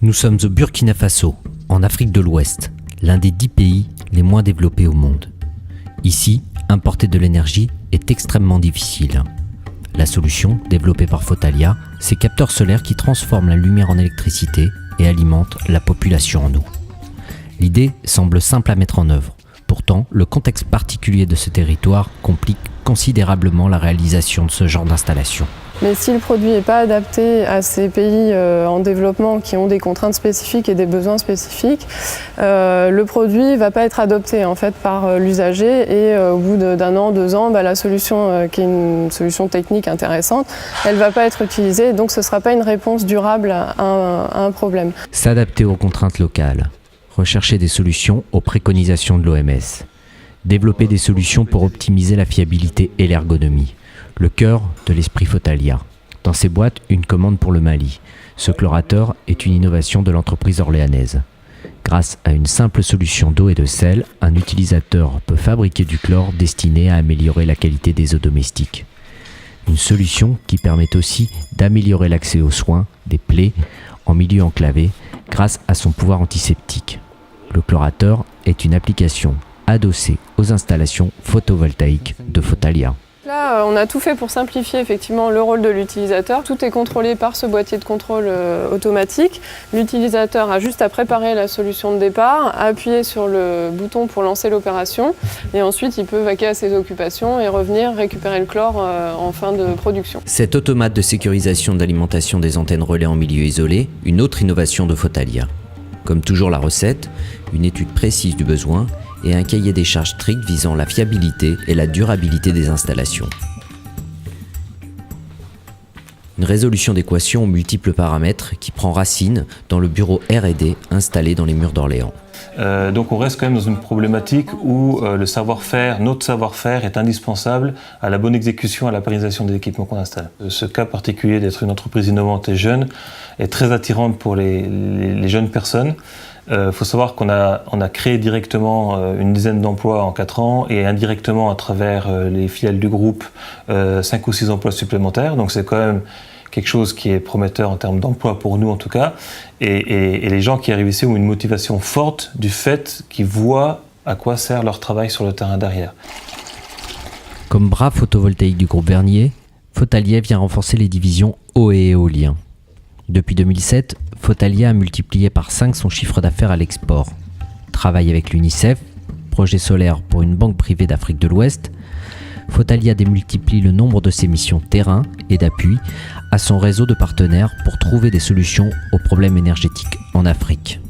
Nous sommes au Burkina Faso, en Afrique de l'Ouest, l'un des 10 pays les moins développés au monde. Ici, importer de l'énergie est extrêmement difficile. La solution, développée par Photalia, c'est capteurs solaires qui transforment la lumière en électricité et alimentent la population en eau. L'idée semble simple à mettre en œuvre. Pourtant, le contexte particulier de ce territoire complique considérablement la réalisation de ce genre d'installation. Mais si le produit n'est pas adapté à ces pays en développement qui ont des contraintes spécifiques et des besoins spécifiques, le produit ne va pas être adopté en fait, par l'usager et au bout d'un an, 2 ans, la solution qui est une solution technique intéressante, elle ne va pas être utilisée, donc ce ne sera pas une réponse durable à un problème. S'adapter aux contraintes locales, rechercher des solutions aux préconisations de l'OMS, développer des solutions pour optimiser la fiabilité et l'ergonomie. Le cœur de l'esprit Photalia. Dans ces boîtes, une commande pour le Mali. Ce chlorateur est une innovation de l'entreprise orléanaise. Grâce à une simple solution d'eau et de sel, un utilisateur peut fabriquer du chlore destiné à améliorer la qualité des eaux domestiques. Une solution qui permet aussi d'améliorer l'accès aux soins des plaies en milieu enclavé grâce à son pouvoir antiseptique. Le chlorateur est une application adossée aux installations photovoltaïques de Photalia. Là, on a tout fait pour simplifier effectivement le rôle de l'utilisateur. Tout est contrôlé par ce boîtier de contrôle automatique. L'utilisateur a juste à préparer la solution de départ, à appuyer sur le bouton pour lancer l'opération et ensuite il peut vaquer à ses occupations et revenir récupérer le chlore en fin de production. Cet automate de sécurisation d'alimentation des antennes relais en milieu isolé, une autre innovation de Photalia. Comme toujours la recette, une étude précise du besoin et un cahier des charges strict visant la fiabilité et la durabilité des installations. Une résolution d'équations aux multiples paramètres qui prend racine dans le bureau R&D installé dans les murs d'Orléans. Donc on reste quand même dans une problématique où le savoir-faire, notre savoir-faire est indispensable à la bonne exécution, à la pérennisation des équipements qu'on installe. Ce cas particulier d'être une entreprise innovante et jeune est très attirante pour les jeunes personnes. Faut savoir qu'on a créé directement une dizaine d'emplois en 4 ans et indirectement à travers les filiales du groupe 5 ou 6 emplois supplémentaires. Donc c'est quand même quelque chose qui est prometteur en termes d'emploi pour nous en tout cas. Et les gens qui arrivent ici ont une motivation forte du fait qu'ils voient à quoi sert leur travail sur le terrain derrière. Comme bras photovoltaïque du groupe Vernier, Photalia vient renforcer les divisions eau et éolien. Depuis 2007, Photalia a multiplié par 5 son chiffre d'affaires à l'export. Travaille avec l'UNICEF, projet solaire pour une banque privée d'Afrique de l'Ouest. Photalia démultiplie le nombre de ses missions terrain et d'appui à son réseau de partenaires pour trouver des solutions aux problèmes énergétiques en Afrique.